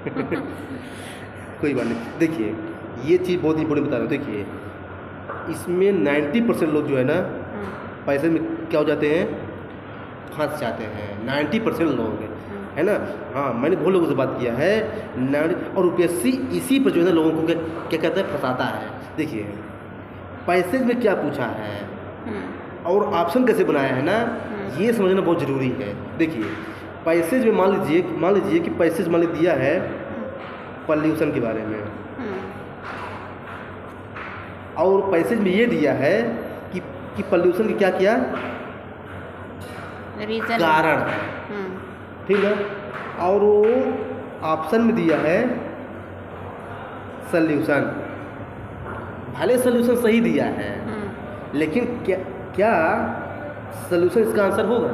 कोई बात नहीं। देखिए ये चीज़ बहुत इंपॉर्टेंट बता रहा हूँ। देखिए इसमें 90% लोग जो है ना पैसे में क्या हो जाते हैं, फंस जाते हैं। 90% लोग है ना। हाँ मैंने बहुत लोगों से बात किया है और यूपीएससी इसी पर जो है ना लोगों को क्या क्या कहता है, फंसाता है। देखिए पैसे में क्या पूछा है और ऑप्शन कैसे बनाया है ना, ये समझना बहुत ज़रूरी है। देखिए पैसेज में मान लीजिए कि पैसेज मान लीजिए दिया है पॉल्यूशन के बारे में, और पैसेज में ये दिया है कि पॉल्यूशन की क्या क्या रीजन कारण, ठीक है। और वो ऑप्शन में दिया है सल्यूशन। भले सल्यूशन सही दिया है लेकिन क्या सल्यूशन इसका आंसर होगा?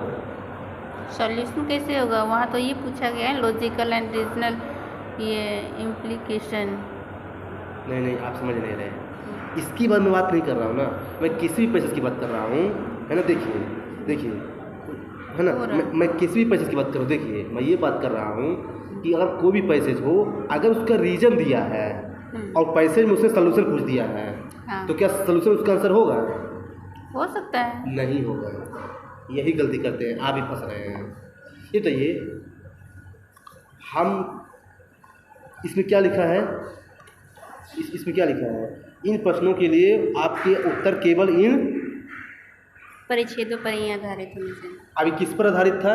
सॉल्यूशन कैसे होगा? वहाँ तो ये पूछा गया है लॉजिकल एंड रीजनल ये इम्प्लीकेशन। नहीं आप समझ नहीं रहे। इसकी बात मैं बात नहीं कर रहा हूँ ना, मैं किसी भी पैसेज की बात कर रहा हूँ, है ना। देखिए है ना, मैं किसी भी पैसेज की बात कर रहा हूँ। देखिए मैं ये बात कर रहा हूँ कि अगर कोई भी पैसेज हो, अगर उसका रीजन दिया है और पैसेज में उसने सलूशन पूछ दिया है, हाँ। तो क्या सलूशन उसका आंसर होगा? हो सकता है। नहीं होगा। यही गलती करते हैं, आप भी फंस रहे हैं। ये तो ये हम इसमें क्या लिखा है, इसमें क्या लिखा है, इन प्रश्नों के लिए आपके उत्तर केवल इन परिच्छेदों पर ही आधारित होने से। अभी किस पर आधारित था?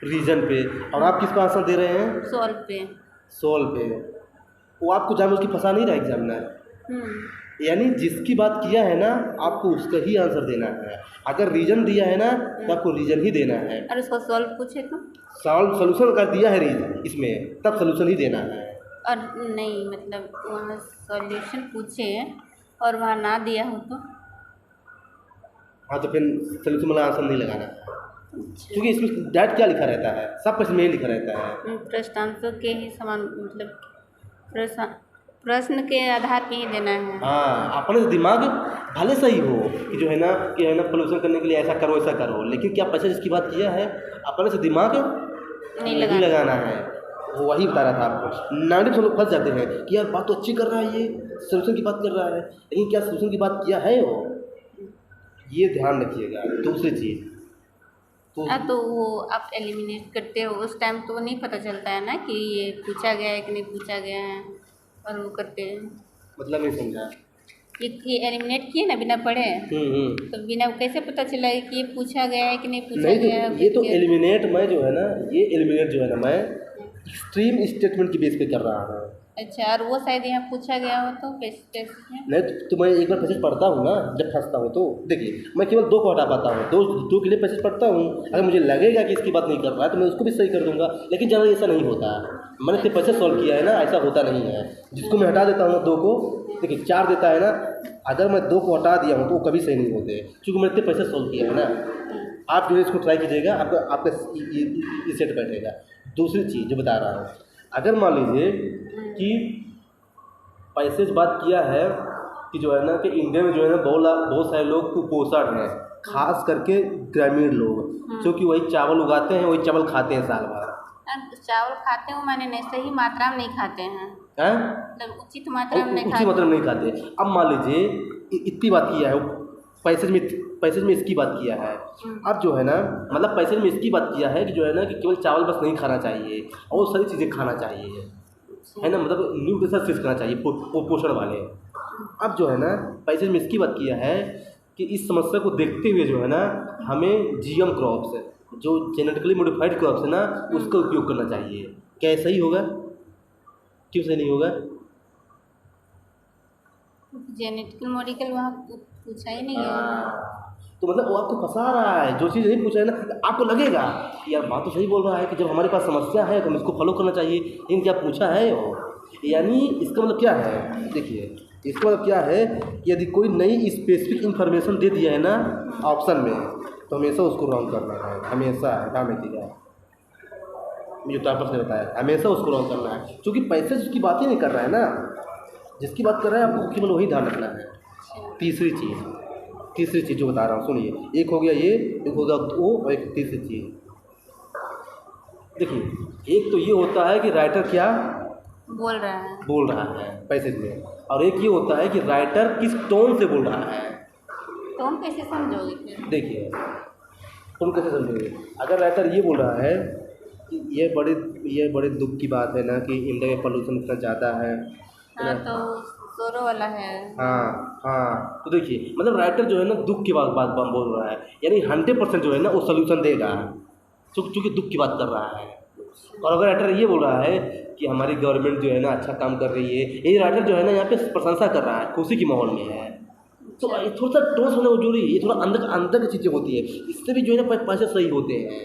रीजन पे। और आप किस पर आंसर दे रहे हैं? सोल्व पे। वो आपको जानबूझ के फंसा नहीं रहा एग्जामिनर। यानी जिसकी बात किया है ना आपको उसका ही आंसर देना है। अगर रीजन दिया है ना तो आपको रीजन ही देना है। और उसको सॉल्व पूछे तो सोल्यूशन अगर दिया है रीजन इसमें, तब सोल्यूशन ही देना है। और नहीं मतलब वहाँ सॉल्यूशन पूछे और वहाँ ना दिया हो तो हाँ तो फिर सोल्यूशन वाला आंसर नहीं लगाना है, क्योंकि इसमें डायरेक्ट क्या लिखा रहता है, सब प्रश्न में ही लिखा रहता है। प्रश्नांकों के ही समान मतलब प्रश्न के आधार पे ही देना है। हाँ अपने से दिमाग भले सही हो कि जो है ना पोल्यूशन करने के लिए ऐसा करो, लेकिन क्या पैसा जिसकी बात किया है अपने से दिमाग नहीं लगाना है। वो वही बता रहा था आपको। 90% लोग फंस जाते हैं कि यार बात तो अच्छी कर रहा है, ये सोल्यूशन की बात कर रहा है, लेकिन क्या सोल्यूशन की बात किया है वो, ये ध्यान रखिएगा। दूसरी चीज़ तो वो आप एलिमिनेट करते हो उस टाइम तो नहीं पता चलता है ना कि ये पूछा गया है कि नहीं पूछा गया है, और वो करते हैं मतलब नहीं समझा। ये एलिमिनेट किए ना बिना पढ़े, तो बिना कैसे पता चला कि ये पूछा गया है कि नहीं पूछा गया है? ये तो एलिमिनेट मैं जो है ना, ये एलिमिनेट जो है ना मैं एक्सट्रीम स्टेटमेंट की बेस पे कर रहा हूँ। अच्छा, और वो शायद यहाँ पूछा गया हो तो नहीं तो मैं एक बार पैसेज पढ़ता हूँ ना जब फंसता हूँ तो। देखिए मैं केवल 2 को हटा पाता हूँ, दो के लिए पैसेज पढ़ता हूँ। अगर मुझे लगेगा कि इसकी बात नहीं कर रहा है तो मैं उसको भी सही कर दूंगा, लेकिन ज़्यादा ऐसा नहीं होता। मैंने इतने पैसे सॉल्व किया है ना, ऐसा होता नहीं है। जिसको मैं हटा देता हूँ 2 को, देखिए 4 देता है ना, अगर मैं 2 को हटा दिया हूँ तो वो कभी सही नहीं होते, क्योंकि मैंने इतने पैसे सॉल्व किया है ना। आप जो है इसको ट्राई कीजिएगा, आपका ये सेट बैठेगा। दूसरी चीज़ जो बता रहा हूँ, अगर मान लीजिए कि पैसे बात किया है कि जो है ना कि इंडिया में जो है ना बहुत सारे लोग कुपोषण हैं, खास करके ग्रामीण लोग, क्योंकि वही चावल उगाते हैं, वही चावल खाते हैं साल भर। चावल खाते हैं मैंने नहीं, सही मात्रा में नहीं खाते हैं, मतलब उचित मात्रा में नहीं खाते। अब मान लीजिए इतनी बात किया है, पैसेज में इसकी बात किया है। अब जो है ना मतलब पैसेज में इसकी बात किया है कि जो है ना कि केवल चावल बस नहीं खाना चाहिए और सारी चीज़ें खाना चाहिए, है ना, मतलब न्यूट्रिशन फिक्स करना चाहिए पोषण वाले। अब जो है ना पैसेज में इसकी बात किया है कि इस समस्या को देखते हुए जो है ना हमें जीएम क्रॉप्स, जो जेनेटिकली मॉडिफाइड क्रॉप्स है ना, उसका उपयोग करना चाहिए। क्या ऐसा ही होगा? क्यों सही नहीं होगा? जेनेटिकल मॉडिफाइड वहाँ पूछा ही नहीं है, तो मतलब वो आपको फंसा रहा है। जो चीज़ नहीं पूछा है ना, आपको लगेगा कि यार बात तो सही बोल रहा है कि जब हमारे पास समस्या है तो हम इसको फॉलो करना चाहिए, लेकिन क्या पूछा है वो, यानी इसका मतलब क्या है? देखिए इसका मतलब क्या है कि यदि कोई नई स्पेसिफिक इंफॉर्मेशन दे दिया है ना ऑप्शन में, तो हमेशा उसको रॉन्ग करना है। हमेशा काम है, मुझे तो आपस ने बताया, हमेशा उसको रॉन्ग करना है, क्योंकि पैसे उसकी बात ही नहीं कर रहा है ना, जिसकी बात कर रहा है आपको केवल वही ध्यान रखना है। तीसरी चीज़ जो बता रहा हूँ सुनिए, एक हो गया ये, एक हो गया वो, और एक तीसरी चीज़। देखिए एक तो ये होता है कि राइटर क्या बोल रहा है पैसेज में। और एक ये होता है कि राइटर किस टोन से बोल रहा है। तो हम कैसे समझोगे फिर? देखिए तुम कैसे समझोगे, अगर राइटर ये बोल रहा है कि ये बड़े दुख की बात है ना कि इंडिया में पोल्यूशन इतना ज़्यादा है हाँ ना। तो जोरों वाला है। हाँ हाँ, तो देखिए मतलब राइटर जो है ना दुख की बात बोल रहा है, यानी 100% जो है ना वो सोल्यूशन देगा, चूँकि दुख की बात कर रहा है। और अगर राइटर ये बोल रहा है कि हमारी गवर्नमेंट जो है ना अच्छा काम कर रही है, ये राइटर जो है ना यहाँ पे प्रशंसा कर रहा है, खुशी की माहौल में है, तो ये थोड़ा सा टोन होना जरूरी है। ये थोड़ा अंदर की चीज़ें होती है, इससे भी जो है ना पैसे सही होते हैं।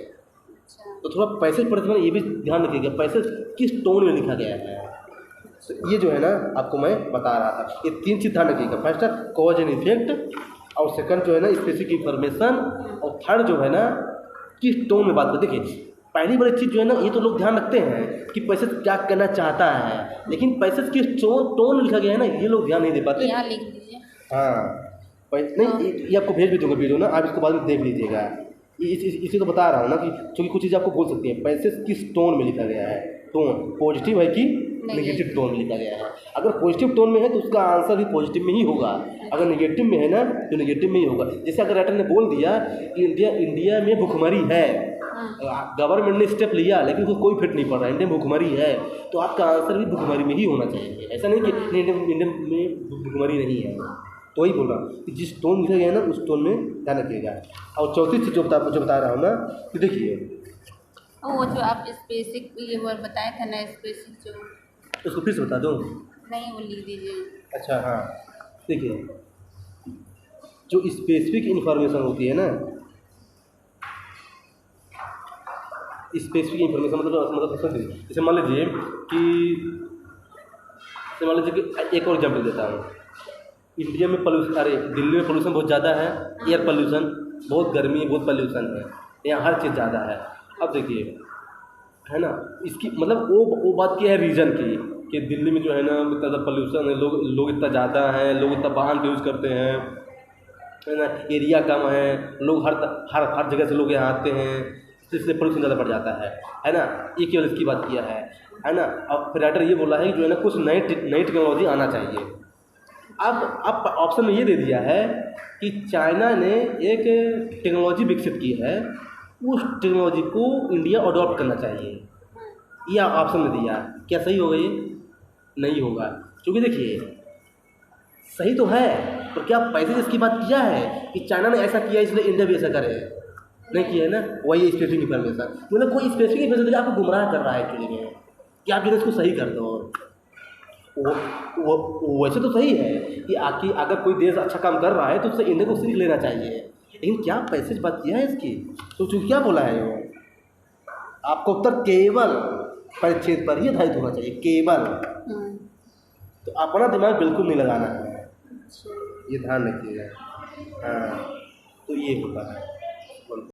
तो थोड़ा पैसे पढ़ते समय ये भी ध्यान रखिएगा पैसे किस टोन में लिखा गया है। तो ये जो है ना आपको मैं बता रहा था, ये 3 चीज़ ध्यान रखिएगा। फर्स्ट है कॉज एंड इफेक्ट, और सेकंड जो है ना स्पेसिफिक इंफॉर्मेशन, और थर्ड जो है ना किस टोन में बात कर। देखिए पहली बड़ी चीज़ जो है ना ये तो लोग ध्यान रखते हैं कि पैसे क्या कहना चाहता है, लेकिन पैसे किस टोन में लिखा गया है ना ये लोग ध्यान नहीं दे पाते। यहाँ लिख दीजिए। हाँ नहीं ये आपको भेज भी दूँगा वीडियो ना, आप इसको बाद में देख लीजिएगा। इसी तो बता रहा हूँ ना कि क्योंकि कुछ चीज़ आपको बोल सकती है पैसे किस टोन में लिखा गया है, टोन पॉजिटिव है कि नेगेटिव टोन में लिखा गया है। अगर पॉजिटिव टोन में है तो उसका आंसर भी पॉजिटिव में ही होगा, अगर नेगेटिव में है ना तो नेगेटिव में ही होगा। जैसे अगर राइटर ने बोल दिया कि इंडिया में भुखमरी है, गवर्नमेंट ने स्टेप लिया लेकिन उसको कोई फिट नहीं पड़ रहा, इंडिया में भुखमरी है, तो आपका आंसर भी भुखमरी में ही होना चाहिए। ऐसा नहीं कि इंडिया में भुखमरी नहीं है। तो वही बोल रहा हूँ कि जिस टोन लिखा गया है ना उस टोन में ध्यान रखिएगा। और चौथी चीज़ जो बता रहा हूँ ना कि देखिए वो जो आप स्पेसिफिक ये वर्ड बताए थे ना, स्पेसिफिक जो, उसको फिर से बता दूँ। नहीं वो लिख दीजिए। अच्छा हाँ, देखिए जो स्पेसिफिक इंफॉर्मेशन होती है ना, स्पेसिफिक इंफॉर्मेशन मतलब जैसे मान लीजिए कि एक और एग्जाम्पल देता हूँ। इंडिया में पोल्यूशन, अरे दिल्ली में पोल्यूशन बहुत ज़्यादा है, एयर पोल्यूशन, बहुत गर्मी है, बहुत पोल्यूशन है, यहाँ हर चीज़ ज़्यादा है। अब देखिए है ना, इसकी मतलब वो बात की है रीज़न की कि दिल्ली में जो है ना इतना ज़्यादा पोल्यूशन है, लोग इतना ज़्यादा हैं, लोग इतना वाहन यूज़ करते हैं, है ना, एरिया कम है, लोग हर जगह से लोग यहाँ आते हैं, इसलिए पोल्यूशन ज़्यादा बढ़ जाता है ना। ये केवल इसकी बात किया है ना। अब फिर राइटर ये बोला है कि जो है ना कुछ नई टेक्नोलॉजी आना चाहिए। अब ऑप्शन में ये दे दिया है कि चाइना ने एक टेक्नोलॉजी विकसित की है, उस टेक्नोलॉजी को इंडिया अडॉप्ट करना चाहिए, ये ऑप्शन में दिया। क्या सही होगा ये? नहीं होगा, क्योंकि देखिए सही तो है पर क्या पैसे जिसकी बात किया है कि चाइना ने ऐसा किया इसलिए इंडिया भी ऐसा करे, नहीं किया है ना। वही स्पेसिफिक इंफॉर्मेशन, मतलब कोई स्पेसिफिक इंफॉर्मेशन आपको गुमराह कर रहा है एक्चुअली में कि आप जो है इसको सही कर दो। वो वैसे तो सही है कि अगर कोई देश अच्छा काम कर रहा है तो उससे इंडिया को सीख लेना चाहिए, लेकिन क्या पैसे से बात किया है इसकी, तो क्या बोला है वो, आपको उत्तर केवल परिच्छेद पर ही आधारित होना चाहिए, केवल। तो अपना दिमाग बिल्कुल नहीं लगाना है, ये ध्यान रखिएगा। हाँ तो ये होता है।